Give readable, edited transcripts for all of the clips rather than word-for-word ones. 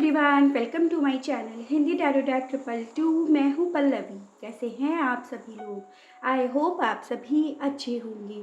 Everyone, welcome to my channel Hindi tarot deck 222। मैं हूँ पल्लवी। कैसे हैं आप सभी लोग? आई होप आप सभी अच्छे होंगे।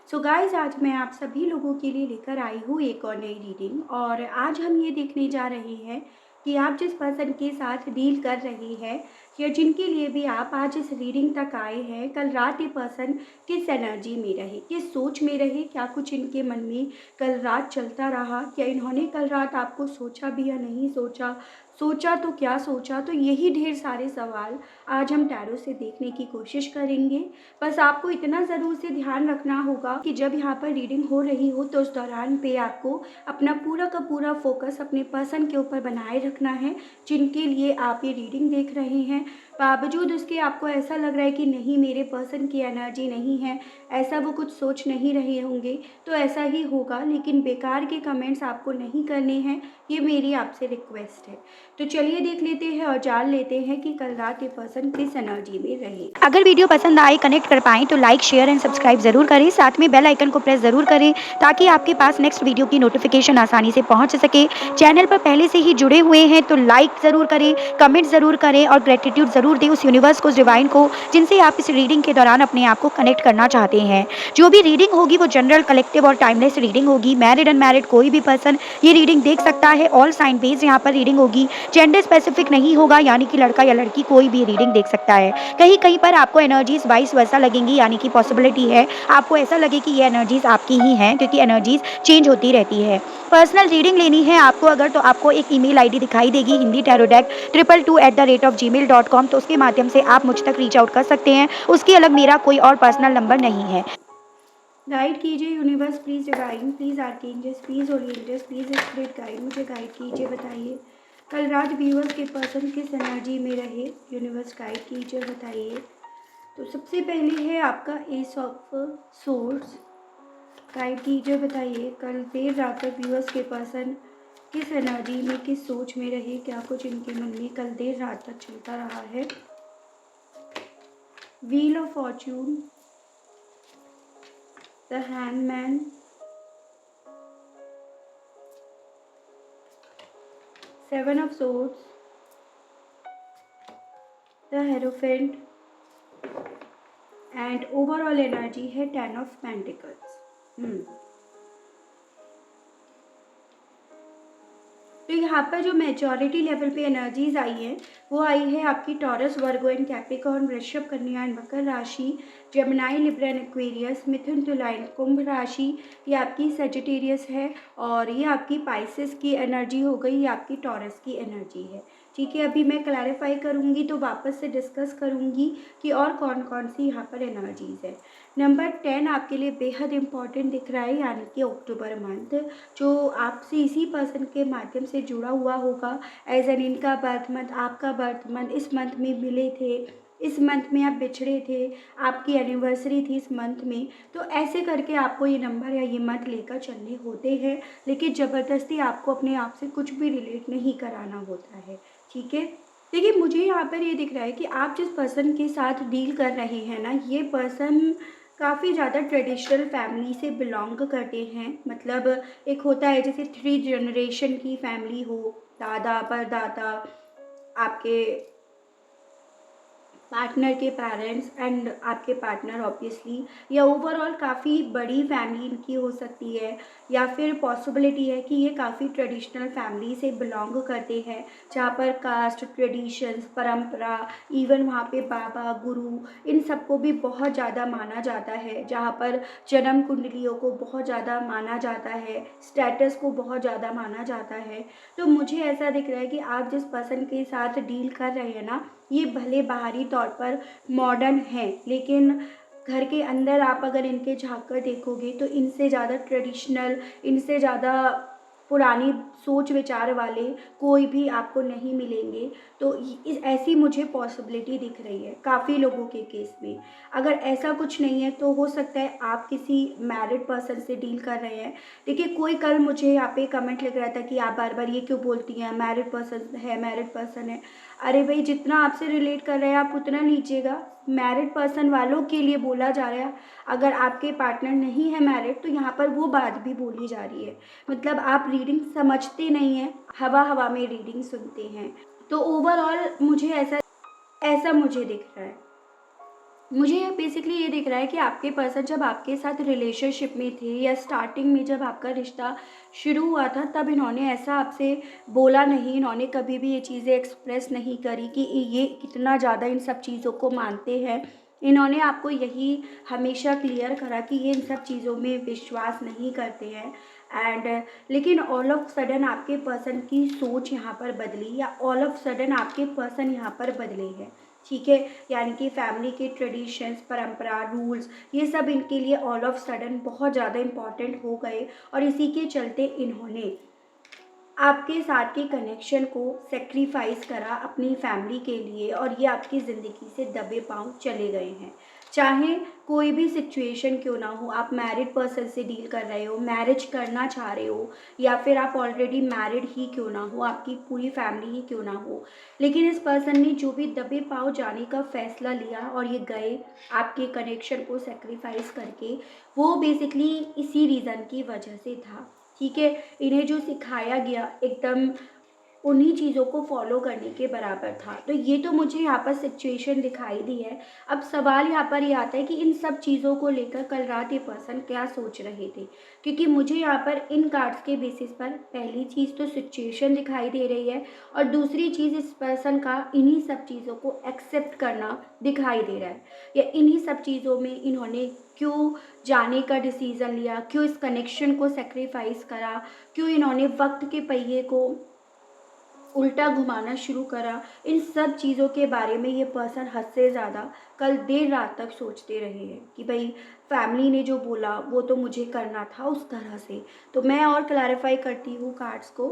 सो गाइस, आज मैं आप सभी लोगों के लिए लेकर आई हूँ एक और नई रीडिंग। और आज हम ये देखने जा रहे हैं कि आप जिस पर्सन के साथ डील कर रहे हैं या जिनके लिए भी आप आज इस रीडिंग तक आए हैं, कल रात ये पर्सन किस एनर्जी में रहे, किस सोच में रहे, क्या कुछ इनके मन में कल रात चलता रहा, क्या इन्होंने कल रात आपको सोचा भी या नहीं सोचा, सोचा तो क्या सोचा। तो यही ढेर सारे सवाल आज हम टैरो से देखने की कोशिश करेंगे। बस आपको इतना ज़रूर से ध्यान रखना होगा कि जब यहाँ पर रीडिंग हो रही हो तो उस दौरान पे आपको अपना पूरा का पूरा फोकस अपने पर्सन के ऊपर बनाए रखना है जिनके लिए आप ये रीडिंग देख रहे हैं। बावजूद उसके आपको ऐसा लग रहा है कि नहीं, मेरे पर्सन की एनर्जी नहीं है, ऐसा वो कुछ सोच नहीं रहे होंगे, तो ऐसा ही होगा। लेकिन बेकार के कमेंट्स आपको नहीं करने हैं, ये मेरी आपसे रिक्वेस्ट है। तो चलिए देख लेते हैं और जान लेते हैं कि कल रात ये पर्सन किस एनर्जी में रहे। अगर वीडियो पसंद आए, कनेक्ट कर पाएँ तो लाइक, शेयर एंड सब्सक्राइब ज़रूर करें। साथ में बेल आइकन को प्रेस ज़रूर करें ताकि आपके पास नेक्स्ट वीडियो की नोटिफिकेशन आसानी से पहुंच सके। चैनल पर पहले से ही जुड़े हुए हैं तो लाइक ज़रूर करें, कमेंट ज़रूर करें और ग्रेटिट्यूड ज़रूर दें उस यूनिवर्स को, उस डिवाइन को, जिनसे आप इस रीडिंग के दौरान अपने आप को कनेक्ट करना चाहते हैं। जो भी रीडिंग होगी वो जनरल, कलेक्टिव और टाइमलेस रीडिंग होगी। मैरिड अनमैरिड कोई भी पर्सन ये रीडिंग देख सकता है। ऑल साइन बेस्ड यहाँ पर रीडिंग होगी, जेंडर स्पेसिफिक नहीं होगा, यानी कि लड़का या लड़की कोई भी रीडिंग देख सकता है। कहीं कहीं पर आपको एनर्जीज वाइस वैसा लगेंगी, यानी कि पॉसिबिलिटी है आपको ऐसा लगे कि ये एनर्जीज आपकी ही हैं, क्योंकि एनर्जीज चेंज होती रहती है। पर्सनल रीडिंग लेनी है आपको अगर, तो आपको एक ईमेल आईडी दिखाई देगी हिंदी टैरो डेक 222@gmail.com, तो उसके माध्यम से आप मुझ तक रीच आउट कर सकते हैं। उसके अलग मेरा कोई और पर्सनल नंबर नहीं है। गाइड कीजिए universe, please divine, please archangels, please holy angels, please spirit guide, मुझे गाइड कीजिए। बताइए कल रात व्यूअर्स के पर्सन किस एनर्जी में रहे। यूनिवर्स गाइड कीजिए, बताइए। तो सबसे पहले है आपका एस ऑफ सोर्ड्स। गाइड कीजिए, बताइए कल देर रात तक व्यूअर्स के पर्सन किस एनर्जी में, किस सोच में रहे, क्या कुछ इनके मन में कल देर रात तक चलता रहा है। Wheel of Fortune, the handman, seven of swords, the hierophant and overall energy है 10 ऑफ पेंटिकल्स। तो यहाँ पर जो मेजॉरिटी लेवल पे एनर्जीज आई है वो आई है आपकी टॉरस, वर्गो एंड कैप्रिकॉर्न, वृषभ, कन्या एंड मकर राशि, जेमिनाई, लिब्रा एंड एक्वेरियस, मिथुन, तुला एंड कुंभ राशि, ये आपकी सेजिटेरियस है, और ये आपकी पाइसेस की एनर्जी हो गई, ये आपकी टॉरस की एनर्जी है। ठीक है, अभी मैं क्लैरिफाई करूँगी तो वापस से डिस्कस करूँगी कि और कौन कौन सी यहाँ पर एनर्जीज है। नंबर 10 आपके लिए बेहद इंपॉर्टेंट दिख रहा है, यानी कि अक्टूबर मंथ जो आपसे इसी पर्सन के माध्यम से जुड़ा हुआ होगा। एज एन इनका बर्थ मंथ, आपका बर्थ मंथ, इस मंथ में मिले थे, इस मंथ में आप बिछड़े थे, आपकी एनिवर्सरी थी इस मंथ में, तो ऐसे करके आपको ये नंबर या ये मंथ लेकर चलने होते हैं। लेकिन ज़बरदस्ती आपको अपने आप से कुछ भी रिलेट नहीं कराना होता है। ठीक है, देखिए मुझे यहाँ पर ये दिख रहा है कि आप जिस पर्सन के साथ डील कर रहे हैं ना, ये पर्सन काफ़ी ज़्यादा ट्रेडिशनल फैमिली से बिलोंग करते हैं। मतलब एक होता है जैसे 3 जनरेशन की फैमिली हो, दादा परदादा, आपके पार्टनर के पेरेंट्स एंड आपके पार्टनर ऑब्वियसली, या ओवरऑल काफ़ी बड़ी फैमिली इनकी हो सकती है, या फिर पॉसिबिलिटी है कि ये काफ़ी ट्रेडिशनल फैमिली से बिलोंग करते हैं जहाँ पर कास्ट, ट्रेडिशंस, परंपरा, इवन वहाँ पे बाबा, गुरु, इन सबको भी बहुत ज़्यादा माना जाता है, जहाँ पर जन्म कुंडलियों को बहुत ज़्यादा माना जाता है, स्टेटस को बहुत ज़्यादा माना जाता है। तो मुझे ऐसा दिख रहा है कि आप जिस पर्सन के साथ डील कर रहे हैं ना, ये भले बाहरी तौर पर मॉडर्न है, लेकिन घर के अंदर आप अगर इनके झाँक कर देखोगे तो इनसे ज़्यादा ट्रेडिशनल, इनसे ज़्यादा पुरानी सोच विचार वाले कोई भी आपको नहीं मिलेंगे। तो ऐसी मुझे पॉसिबिलिटी दिख रही है काफ़ी लोगों के केस में। अगर ऐसा कुछ नहीं है तो हो सकता है आप किसी मैरिड पर्सन से डील कर रहे हैं। देखिए, कोई कल मुझे यहाँ पे कमेंट लिख रहा था कि आप बार बार ये क्यों बोलती हैं, मैरिड पर्सन है, मैरिड पर्सन है। अरे भाई, जितना आपसे रिलेट कर रहे हैं आप उतना लीजिएगा। मैरिड पर्सन वालों के लिए बोला जा रहा है। अगर आपके पार्टनर नहीं है मैरिड तो यहाँ पर वो बात भी बोली जा रही है। मतलब आप रीडिंग समझते नहीं हैं, हवा हवा में रीडिंग सुनते हैं। तो ओवरऑल मुझे ऐसा मुझे दिख रहा है। मुझे बेसिकली ये दिख रहा है कि आपके पर्सन जब आपके साथ रिलेशनशिप में थे या स्टार्टिंग में जब आपका रिश्ता शुरू हुआ था, तब इन्होंने ऐसा आपसे बोला नहीं, इन्होंने कभी भी ये चीज़ें एक्सप्रेस नहीं करी कि ये कितना ज़्यादा इन सब चीज़ों को मानते हैं। इन्होंने आपको यही हमेशा क्लियर करा कि ये इन सब चीज़ों में विश्वास नहीं करते हैं। एंड लेकिन ऑल ऑफ सडन आपके पर्सन की सोच यहाँ पर बदली, या ऑल ऑफ सडन आपके पर्सन यहाँ पर बदले हैं, ठीक है। यानी कि फैमिली के ट्रेडिशंस, परंपरा, रूल्स, ये सब इनके लिए ऑल ऑफ सडन बहुत ज़्यादा इम्पॉर्टेंट हो गए, और इसी के चलते इन्होंने आपके साथ के कनेक्शन को सेक्रीफाइस करा अपनी फैमिली के लिए, और ये आपकी ज़िंदगी से दबे पाँव चले गए हैं। चाहे कोई भी सिचुएशन क्यों ना हो, आप मैरिड पर्सन से डील कर रहे हो, मैरिज करना चाह रहे हो, या फिर आप ऑलरेडी मैरिड ही क्यों ना हो, आपकी पूरी फैमिली ही क्यों ना हो, लेकिन इस पर्सन ने जो भी दबे पाँव जाने का फैसला लिया और ये गए आपके कनेक्शन को सेक्रीफाइस करके, वो बेसिकली इसी रीज़न की वजह से था, ठीक है। इन्हें जो सिखाया गया एकदम उन्हीं चीज़ों को फॉलो करने के बराबर था। तो ये तो मुझे यहाँ पर सिचुएशन दिखाई दी है। अब सवाल यहाँ पर ये आता है कि इन सब चीज़ों को लेकर कल रात ये पर्सन क्या सोच रहे थे, क्योंकि मुझे यहाँ पर इन कार्ड्स के बेसिस पर पहली चीज़ तो सिचुएशन दिखाई दे रही है, और दूसरी चीज़ इस पर्सन का इन्हीं सब चीज़ों को एक्सेप्ट करना दिखाई दे रहा है, या इन्हीं सब चीज़ों में इन्होंने क्यों जाने का डिसीज़न लिया, क्यों इस कनेक्शन को सेक्रीफाइस करा, क्यों इन्होंने वक्त के पहिए को उल्टा घुमाना शुरू करा। इन सब चीज़ों के बारे में ये पर्सन हद से ज़्यादा कल देर रात तक सोचते रहे हैं कि भाई फैमिली ने जो बोला वो तो मुझे करना था उस तरह से। तो मैं और क्लैरिफाई करती हूँ कार्ड्स को।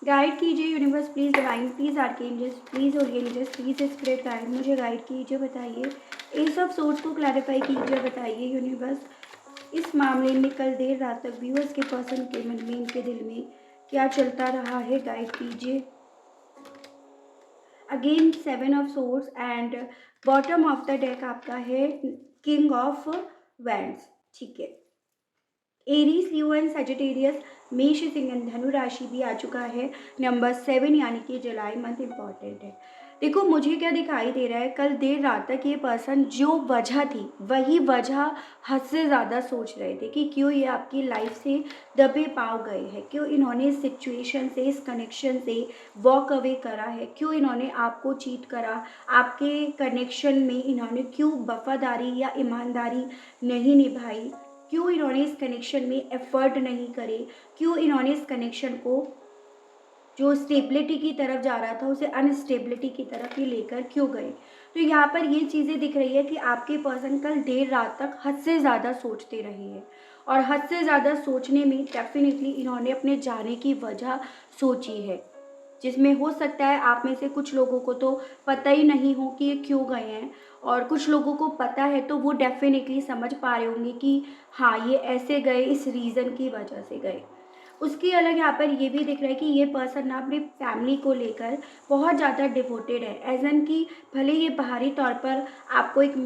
गाइड कीजिए universe please, divine please, archangels please, और एंजल्स प्लीज़ स्पिरिट गाइड, मुझे गाइड कीजिए, बताइए एस ऑफ सोर्स को क्लैरिफाई कीजिए, बताइए यूनिवर्स इस मामले में कल देर रात तक व्यूअर्स के पर्सन के मन में, इनके दिल में क्या चलता रहा है, गाइड कीजिए। Again 7 of source and bottom of the deck आपका है किंग ऑफ वैंड्स, ठीक है। एरीज, लियो एंड सजिटेरियस, मेष, सिंह एंड धनु राशि भी आ चुका है। नंबर 7 यानी कि जुलाई मंथ इम्पॉर्टेंट है। देखो मुझे क्या दिखाई दे रहा है, कल देर रात तक ये पर्सन जो वजह थी वही वजह हद से ज़्यादा सोच रहे थे कि क्यों ये आपकी लाइफ से दबे पाँव गए हैं, क्यों इन्होंने इस सिचुएशन से, इस कनेक्शन से वॉक अवे करा है, क्यों इन्होंने आपको चीट करा, आपके कनेक्शन में इन्होंने क्यों वफादारी या ईमानदारी नहीं निभाई, क्यों इन्होंने इस कनेक्शन में एफर्ट नहीं करे, क्यों इन्होंने इस कनेक्शन को जो स्टेबिलिटी की तरफ जा रहा था उसे अनस्टेबिलिटी की तरफ ही लेकर क्यों गए। तो यहाँ पर ये चीज़ें दिख रही है कि आपके पर्सन कल देर रात तक हद से ज़्यादा सोचते रहे हैं, और हद से ज़्यादा सोचने में डेफिनेटली इन्होंने अपने जाने की वजह सोची है, जिसमें हो सकता है आप में से कुछ लोगों को तो पता ही नहीं हो कि ये क्यों गए हैं, और कुछ लोगों को पता है तो वो डेफिनेटली समझ पा रहे होंगे कि हाँ ये ऐसे गए, इस रीज़न की वजह से गए। उसकी अलग यहाँ पर ये भी दिख रहा है कि ये पर्सन ना अपनी फैमिली को लेकर बहुत ज़्यादा डिवोटेड है, एज एन कि भले ये बाहरी तौर पर आपको एक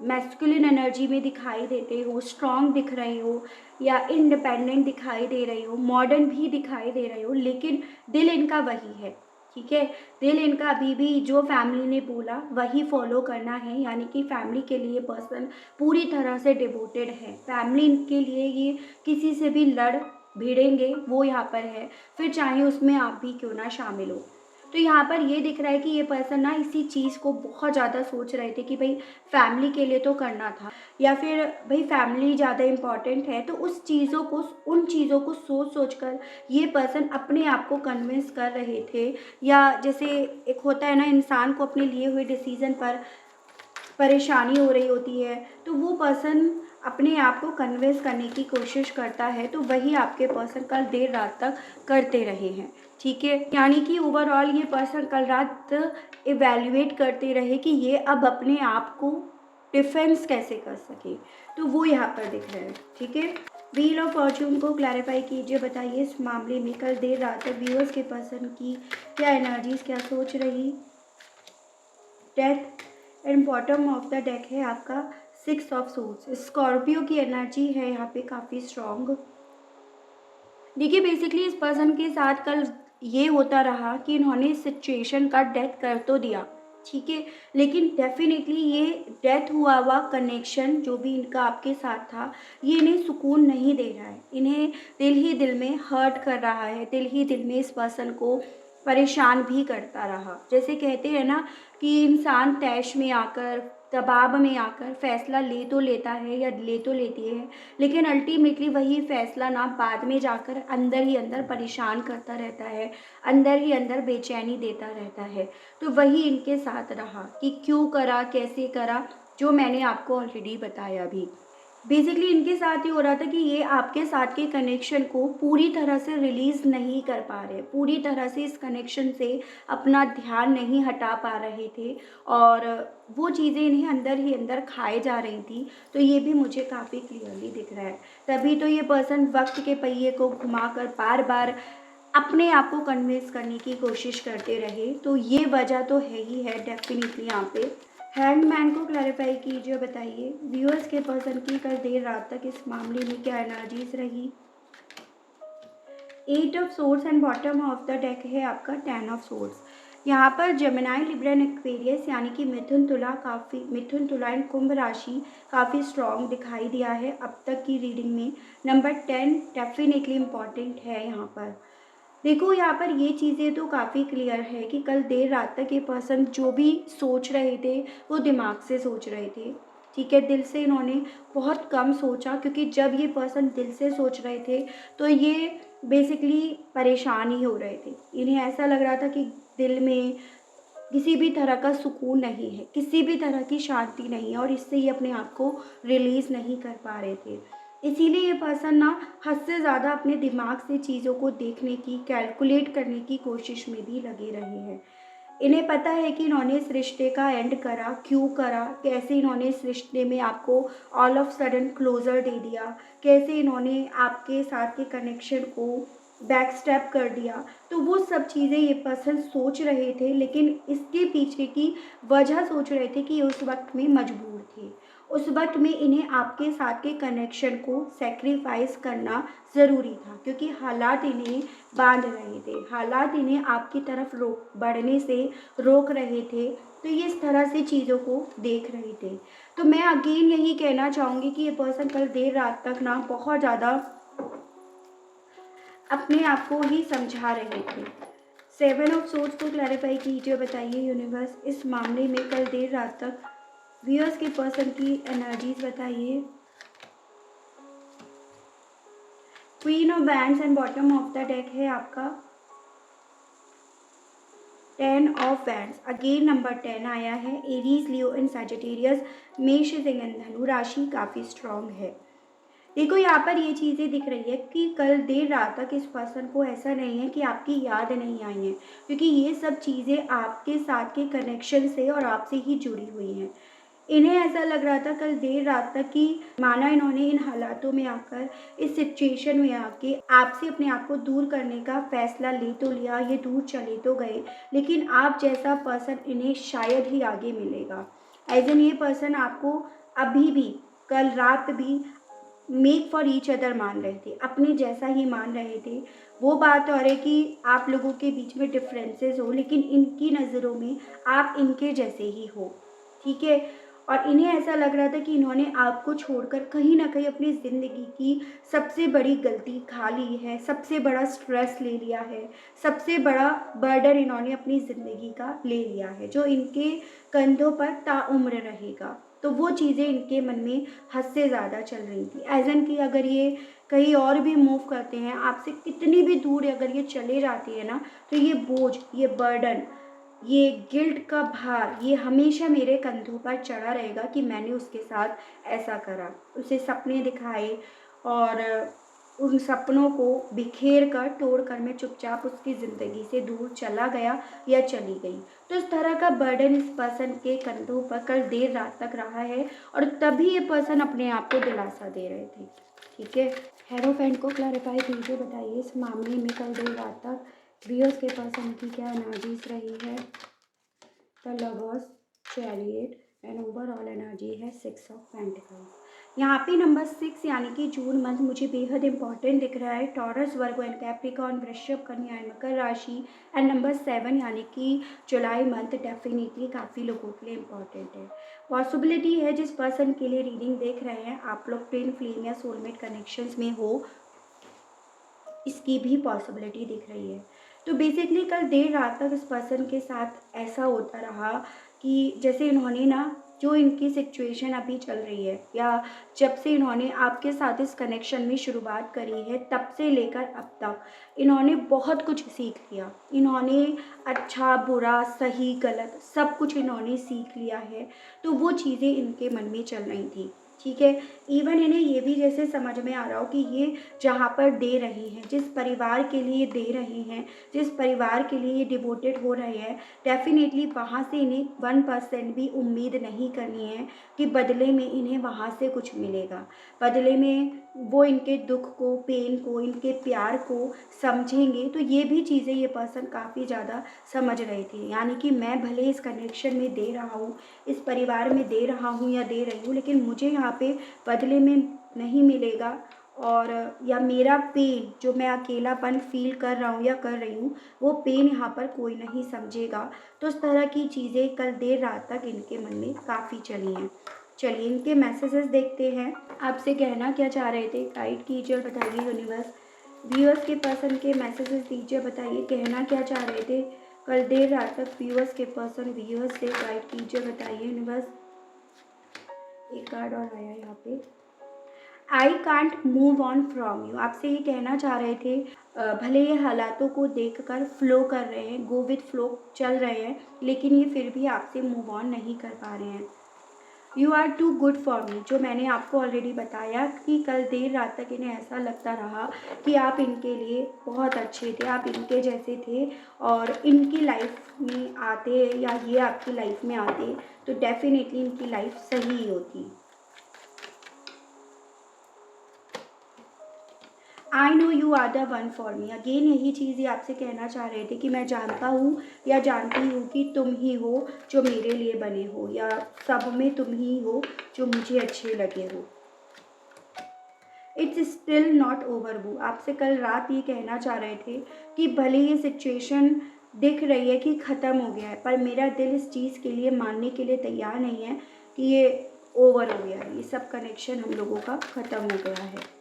मैस्कुलिन एनर्जी में दिखाई देते हो, स्ट्रॉन्ग दिख रहे हो, या इंडिपेंडेंट दिखाई दे रहे हो, मॉडर्न भी दिखाई दे रहे हो, लेकिन दिल इनका वही है, ठीक है। दिल इनका अभी भी जो फैमिली ने बोला वही फॉलो करना है, यानी कि फैमिली के लिए पर्सन पूरी तरह से डिवोटेड है। फैमिली के लिए ये किसी से भी लड़ भिड़ेंगे, वो यहाँ पर है, फिर चाहे उसमें आप भी क्यों ना शामिल हो। तो यहाँ पर ये दिख रहा है कि ये पर्सन ना इसी चीज़ को बहुत ज़्यादा सोच रहे थे कि भाई फैमिली के लिए तो करना था, या फिर भाई फैमिली ज़्यादा इम्पॉर्टेंट है, तो उन चीज़ों को सोच कर ये पर्सन अपने आप को कन्विंस कर रहे थे। या जैसे एक होता है ना, इंसान को अपने लिए हुए डिसीज़न पर परेशानी हो रही होती है, तो वो पर्सन अपने आप को कन्विंस करने की कोशिश करता है, तो वही आपके पर्सन कल देर रात तक करते रहे हैं, ठीक है। यानी कि ओवरऑल ये पर्सन कल रात इवैल्यूएट करते रहे कि ये अब अपने आप को डिफेंस कैसे कर सके, तो वो यहाँ पर दिख रहा है, ठीक है। व्हील ऑफ फॉर्च्यून को क्लैरिफाई कीजिए, बताइए इस मामले में कल देर रात तक व्यूअर्स के पर्सन की क्या एनर्जीज, क्या सोच रही। Death and bottom of the deck है आपका 6 ऑफ सोर्ड्स। स्कॉर्पियो की एनर्जी है यहाँ पे काफ़ी स्ट्रॉन्ग। देखिए बेसिकली इस पर्सन के साथ कल ये होता रहा कि इन्होंने इस सिचुएशन का डेथ कर तो दिया, ठीक है, लेकिन डेफिनेटली ये डेथ हुआ कनेक्शन जो भी इनका आपके साथ था, ये इन्हें सुकून नहीं दे रहा है, इन्हें दिल ही दिल में हर्ट कर रहा है, दिल ही दिल में इस पर्सन को परेशान भी करता रहा। जैसे कहते हैं ना कि इंसान तैश में आकर, दबाव में आकर फैसला ले तो लेता है या ले तो लेती है, लेकिन अल्टीमेटली वही फैसला ना बाद में जाकर अंदर ही अंदर परेशान करता रहता है, अंदर ही अंदर बेचैनी देता रहता है। तो वही इनके साथ रहा कि क्यों करा, कैसे करा, जो मैंने आपको ऑलरेडी बताया भी। बेसिकली इनके साथ ये हो रहा था कि ये आपके साथ के कनेक्शन को पूरी तरह से रिलीज़ नहीं कर पा रहे, पूरी तरह से इस कनेक्शन से अपना ध्यान नहीं हटा पा रहे थे और वो चीज़ें इन्हें अंदर ही अंदर खाए जा रही थी। तो ये भी मुझे काफ़ी क्लियरली दिख रहा है। तभी तो ये पर्सन वक़्त के पहिए को घुमाकर बार-बार अपने आप को कन्विंस करने की कोशिश करते रहे। तो ये वजह तो है ही है डेफ़िनिटली यहाँ पे। हैंगमैन को क्लैरिफ़ाई कीजिए, बताइए व्यूअर्स के पर्सन की कल देर रात तक इस मामले में क्या एनर्जीज़ रही। 8 of swords and bottom of the deck है आपका 10 ऑफ सोर्ड्स। यहाँ पर जेमिनी, लिब्रा एंड एक्वेरियस यानी कि मिथुन तुला एंड कुंभ राशि काफ़ी स्ट्रॉन्ग दिखाई दिया है अब तक की रीडिंग में। नंबर 10 डेफिनेटली इम्पॉर्टेंट है यहाँ पर। देखो यहाँ पर ये चीज़ें तो काफ़ी क्लियर है कि कल देर रात तक ये पर्सन जो भी सोच रहे थे वो दिमाग से सोच रहे थे, ठीक है, दिल से इन्होंने बहुत कम सोचा, क्योंकि जब ये पर्सन दिल से सोच रहे थे तो ये बेसिकली परेशान ही हो रहे थे। इन्हें ऐसा लग रहा था कि दिल में किसी भी तरह का सुकून नहीं है, किसी भी तरह की शांति नहीं है और इससे ये अपने आप को रिलीज़ नहीं कर पा रहे थे। इसीलिए ये पर्सन ना हद से ज़्यादा अपने दिमाग से चीज़ों को देखने की, कैलकुलेट करने की कोशिश में भी लगे रहे हैं। इन्हें पता है कि इन्होंने इस रिश्ते का एंड करा, क्यों करा, कैसे इन्होंने इस रिश्ते में आपको ऑल ऑफ सडन क्लोज़र दे दिया, कैसे इन्होंने आपके साथ के कनेक्शन को बैक स्टेप कर दिया। तो वो सब चीज़ें ये पर्सन सोच रहे थे, लेकिन इसके पीछे की वजह सोच रहे थे कि उस वक़्त में मजबूर थे। उस वक़्त में इन्हें आपके साथ के कनेक्शन को सैक्रिफ़ाइस करना ज़रूरी था, क्योंकि हालात इन्हें बांध रहे थे, हालात इन्हें आपकी तरफ बढ़ने से रोक रहे थे। तो ये इस तरह से चीज़ों को देख रहे थे। तो मैं अगेन यही कहना चाहूँगी कि ये पर्सन कल देर रात तक ना बहुत ज़्यादा अपने आप को ही समझा रहे थे। 7 ऑफ सोर्ड्स को क्लैरिफाई कीजिए, बताइए यूनिवर्स इस मामले में कल देर रात तक व्यूअर्स के पर्सन की एनर्जीज बताइए। Queen of wands and bottom of the deck है आपका 10 ऑफ वैंड्स। अगेन नंबर 10 आया है। एरीज, लियो एंड सैजिटेरियस, मेष, सिंह एंड धनु राशि काफ़ी स्ट्रॉन्ग है। देखो यहाँ पर ये चीज़ें दिख रही है कि कल देर रात तक इस पर्सन को ऐसा नहीं है कि आपकी याद नहीं आई है, क्योंकि ये सब चीज़ें आपके साथ के कनेक्शन से और आपसे ही जुड़ी हुई हैं। इन्हें ऐसा लग रहा था कल देर रात तक कि माना इन्होंने इन हालातों में आकर, इस सिचुएशन में आके आपसे अपने आप को दूर करने का फैसला ले तो लिया, ये दूर चले तो गए, लेकिन आप जैसा पर्सन इन्हें शायद ही आगे मिलेगा। एज एन ये पर्सन आपको अभी भी, कल रात भी मेक फॉर ईच अदर मान रहे थे, अपने जैसा ही मान रहे थे। वो बात और है कि आप लोगों के बीच में डिफरेंसेस हो, लेकिन इनकी नज़रों में आप इनके जैसे ही हो, ठीक है। और इन्हें ऐसा लग रहा था कि इन्होंने आपको छोड़कर कहीं ना कहीं अपनी ज़िंदगी की सबसे बड़ी गलती खा ली है, सबसे बड़ा स्ट्रेस ले लिया है, सबसे बड़ा बर्डन इन्होंने अपनी ज़िंदगी का ले लिया है, जो इनके कंधों पर ताउम्र रहेगा। तो वो चीज़ें इनके मन में हद से ज़्यादा चल रही थी। एज़ एन कि अगर ये कहीं और भी मूव करते हैं, आपसे कितनी भी दूर अगर ये चले जाती है ना, तो ये बोझ, ये बर्डन, ये गिल्ट का भार, ये हमेशा मेरे कंधों पर चढ़ा रहेगा कि मैंने उसके साथ ऐसा करा, उसे सपने दिखाए और उन सपनों को बिखेर कर, तोड़ कर मैं चुपचाप उसकी ज़िंदगी से दूर चला गया या चली गई। तो इस तरह का बर्डन इस पर्सन के कंधों पर कल देर रात तक रहा है और तभी ये पर्सन अपने आप को दिलासा दे रहे थे, ठीक है। हेरोफेंट को क्लैरिफाई कीजिए, बताइए इस मामले में कल देर रात तक व्यूअर्स के पर्सन की क्या एनर्जीज रही है। The lovers, chariot and overall energy है 6 ऑफ पेंटिकल्स। यहाँ पे नंबर 6 यानी कि जून मंथ मुझे बेहद इंपॉर्टेंट दिख रहा है। टॉरस, वर्गो एंड कैप्रिकॉर्न, वृषभ, कन्या एंड मकर राशि। एंड नंबर 7 यानी कि जुलाई मंथ डेफिनेटली काफ़ी लोगों के लिए इम्पॉर्टेंट है। पॉसिबिलिटी है जिस पर्सन के लिए रीडिंग देख रहे हैं आप लोग ट्विन फ्लेम या सोलमेट कनेक्शंस में हो, इसकी भी पॉसिबिलिटी दिख रही है। तो बेसिकली कल देर रात तक इस पर्सन के साथ ऐसा होता रहा कि जैसे इन्होंने ना, जो इनकी सिचुएशन अभी चल रही है या जब से इन्होंने आपके साथ इस कनेक्शन में शुरुआत करी है तब से लेकर अब तक इन्होंने बहुत कुछ सीख लिया। इन्होंने अच्छा बुरा सही गलत सब कुछ इन्होंने सीख लिया है। तो वो चीज़ें इनके मन में चल रही थी, ठीक है। इवन इन्हें ये भी जैसे समझ में आ रहा हो कि ये जहाँ पर दे रही हैं, जिस परिवार के लिए दे रहे हैं, जिस परिवार के लिए ये डिवोटेड हो रहे हैं, डेफिनेटली वहाँ से इन्हें 1% भी उम्मीद नहीं करनी है कि बदले में इन्हें वहाँ से कुछ मिलेगा। बदले में वो इनके दुख को, पेन को, इनके प्यार को समझेंगे। तो ये भी चीज़ें ये पर्सन काफ़ी ज़्यादा समझ रहे थे। यानी कि मैं भले इस कनेक्शन में दे रहा हूँ, इस परिवार में दे रहा हूँ या दे रही हूँ, लेकिन मुझे यहाँ पे बदले में नहीं मिलेगा, और या मेरा पेन जो मैं अकेलापन फील कर रहा हूँ या कर रही हूँ, वो पेन यहाँ पर कोई नहीं समझेगा। तो इस तरह की चीज़ें कल देर रात तक इनके मन में काफ़ी चली हैं। चलिए इनके मैसेजेस देखते हैं, आपसे कहना क्या चाह रहे थे, गाइड कीजिए और बताइए यूनिवर्स। व्यूअर्स के पर्सन के मैसेजेस दीजिए, बताइए कहना क्या चाह रहे थे कल देर रात तक। व्यूअर्स के पर्सन व्यूअर्स से गाइड कीजिए, बताइए यूनिवर्स। एक कार्ड और आया यहाँ पे, I can't move on from you. आपसे ये कहना चाह रहे थे भले ये हालातों को देखकर फ्लो कर रहे हैं, गो विथ फ्लो चल रहे हैं, लेकिन ये फिर भी आपसे मूव ऑन नहीं कर पा रहे हैं। You are too good for me, जो मैंने आपको ऑलरेडी बताया कि कल देर रात तक इन्हें ऐसा लगता रहा कि आप इनके लिए बहुत अच्छे थे, आप इनके जैसे थे, और इनकी लाइफ में आते या ये आपकी लाइफ में आते तो डेफिनेटली इनकी लाइफ सही ही होती। I know you are the one for me, again यही चीज़ ये आपसे कहना चाह रहे थे कि मैं जानता हूँ या जानती हूँ कि तुम ही हो जो मेरे लिए बने हो, या सब में तुम ही हो जो मुझे अच्छे लगे हो। इट्स स्टिल नॉट ओवर वो, आपसे कल रात ये कहना चाह रहे थे कि भले ये सिचुएशन दिख रही है कि ख़त्म हो गया है, पर मेरा दिल इस चीज़ के लिए मानने के लिए तैयार नहीं है कि ये ओवर हो गया है, ये सब कनेक्शन हम लोगों का ख़त्म हो गया है।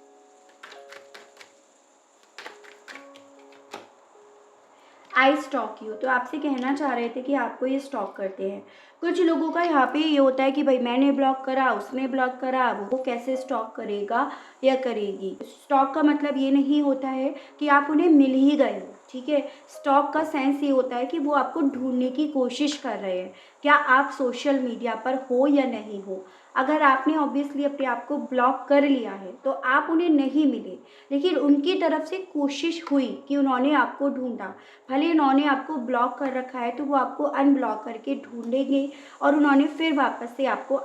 आई स्टॉक यू, तो आपसे कहना चाह रहे थे कि आपको ये स्टॉक करते हैं। कुछ लोगों का यहाँ पे ये होता है कि भाई मैंने ब्लॉक करा, उसने ब्लॉक करा, वो कैसे स्टॉक करेगा या करेगी। स्टॉक का मतलब ये नहीं होता है कि आप उन्हें मिल ही गए हो, ठीक है। स्टॉक का सेंस ये होता है कि वो आपको ढूंढने की कोशिश कर रहे हैं, क्या आप सोशल मीडिया पर हो या नहीं हो। अगर आपने ऑब्वियसली अपने आप को ब्लॉक कर लिया है तो आप उन्हें नहीं मिले, लेकिन उनकी तरफ से कोशिश हुई कि उन्होंने आपको ढूंढा। भले उन्होंने आपको ब्लॉक कर रखा है तो वो आपको अनब्लॉक करके ढूंढेंगे, और उन्होंने फिर वापस से आपको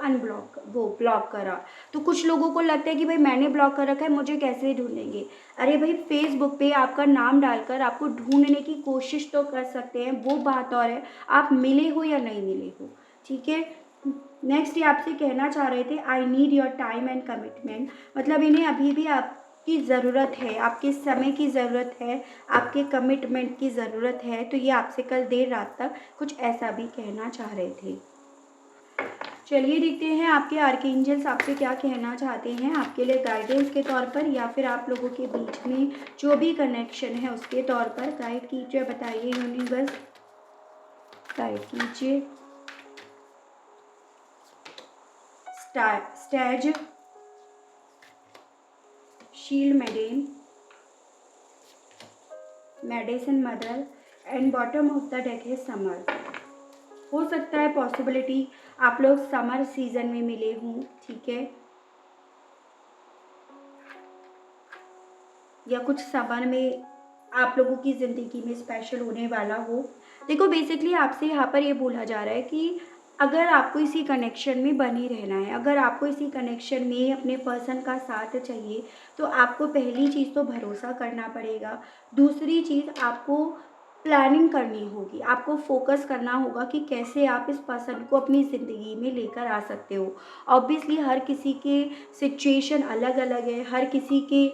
ब्लॉक करा। तो कुछ लोगों को लगता है कि भाई मैंने ब्लॉक कर रखा है, मुझे कैसे ढूंढेंगे। अरे भाई फेसबुक पे आपका नाम डालकर आपको ढूंढने की कोशिश तो कर सकते हैं, वो बात और है आप मिले हो या नहीं मिले हो, ठीक है। नेक्स्ट ये आपसे कहना चाह रहे थे I need your time and commitment, मतलब इन्हें अभी भी आपकी ज़रूरत है, आपके समय की ज़रूरत है, आपके कमिटमेंट की ज़रूरत है। तो ये आपसे कल देर रात तक कुछ ऐसा भी कहना चाह रहे थे। चलिए देखते हैं आपके आर्कएंजल्स आपसे क्या कहना चाहते हैं आपके लिए गाइडेंस के तौर पर, या फिर आप लोगों के बीच में जो भी कनेक्शन है उसके तौर पर। गाइड कीजिए, बताइए यूनिवर्स, गाइड कीजिए। Stage, shield maiden, medicine mother, and bottom of the deck है समर। हो सकता है पॉसिबिलिटी आप लोग समर सीजन में मिले हों, ठीक है, या कुछ समर में आप लोगों की ज़िंदगी में स्पेशल होने वाला हो। देखो बेसिकली आपसे यहाँ पर ये बोला जा रहा है कि अगर आपको इसी कनेक्शन में बने रहना है, अगर आपको इसी कनेक्शन में अपने पर्सन का साथ चाहिए, तो आपको पहली चीज़ तो भरोसा करना पड़ेगा। दूसरी चीज़ आपको प्लानिंग करनी होगी, आपको फोकस करना होगा कि कैसे आप इस पर्सन को अपनी ज़िंदगी में लेकर आ सकते हो। ऑब्वियसली हर किसी के सिचुएशन अलग अलग है, हर किसी के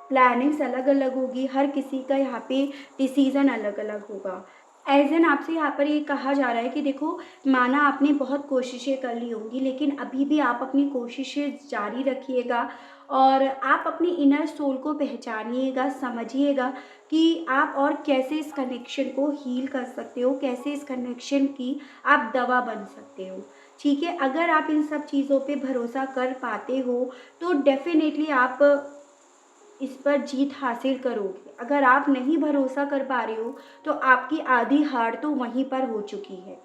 प्लानिंग्स अलग अलग होगी, हर किसी का यहाँ पे डिसीज़न अलग अलग होगा। एज़ एन आपसे यहाँ पर ये कहा जा रहा है कि देखो, माना आपने बहुत कोशिशें कर ली होंगी, लेकिन अभी भी आप अपनी कोशिशें जारी रखिएगा और आप अपनी इनर सोल को पहचानिएगा, समझिएगा कि आप और कैसे इस कनेक्शन को हील कर सकते हो, कैसे इस कनेक्शन की आप दवा बन सकते हो। ठीक है, अगर आप इन सब चीज़ों पे भरोसा कर पाते हो तो डेफ़िनेटली आप इस पर जीत हासिल करोगे। अगर आप नहीं भरोसा कर पा रहे हो तो आपकी आधी हार तो वहीं पर हो चुकी है।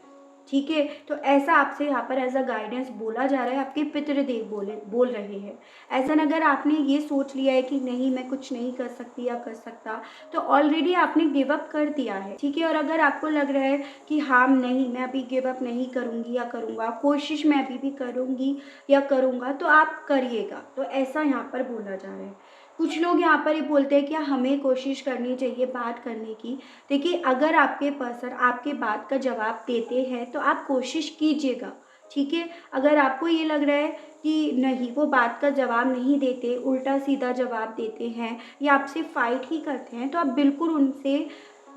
ठीक है, तो ऐसा आपसे यहाँ पर एज अ गाइडेंस बोला जा रहा है, आपके पितृदेव बोल रहे हैं। ऐसा अगर आपने ये सोच लिया है कि नहीं मैं कुछ नहीं कर सकती या कर सकता, तो ऑलरेडी आपने गिव अप कर दिया है। ठीक है, और अगर आपको लग रहा है कि हाँ नहीं मैं अभी गिव अप नहीं करूँगी या करूँगा, कोशिश मैं अभी भी करूँगी या करूँगा, तो आप करिएगा। तो ऐसा यहाँ पर बोला जा रहा है। कुछ लोग यहाँ पर ये बोलते हैं कि हमें कोशिश करनी चाहिए बात करने की। देखिए, अगर आपके पर्सन आपके बात का जवाब देते हैं तो आप कोशिश कीजिएगा। ठीक है, अगर आपको ये लग रहा है कि नहीं वो बात का जवाब नहीं देते, उल्टा सीधा जवाब देते हैं या आपसे फाइट ही करते हैं, तो आप बिल्कुल उनसे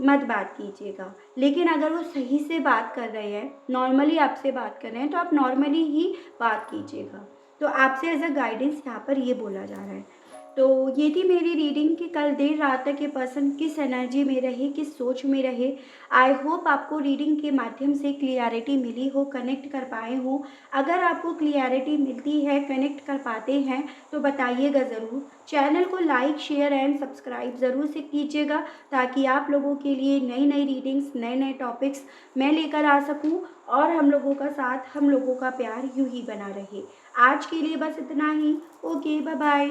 मत बात कीजिएगा। लेकिन अगर वो सही से बात कर रहे हैं, नॉर्मली आपसे बात कर रहे हैं, तो आप नॉर्मली ही बात कीजिएगा। तो आपसे एज अ गाइडेंस यहाँ पर ये बोला जा रहा है। तो ये थी मेरी रीडिंग कि कल देर रात तक ये पर्सन किस एनर्जी में रहे, किस सोच में रहे। आई होप आपको रीडिंग के माध्यम से क्लियरिटी मिली हो, कनेक्ट कर पाए हो। अगर आपको क्लियरिटी मिलती है, कनेक्ट कर पाते हैं, तो बताइएगा ज़रूर। चैनल को लाइक शेयर एंड सब्सक्राइब ज़रूर से कीजिएगा ताकि आप लोगों के लिए नई नई रीडिंग्स, नए नए टॉपिक्स मैं लेकर आ सकूं और हम लोगों का साथ, हम लोगों का प्यार यूं ही बना रहे। आज के लिए बस इतना ही। Okay, bye bye.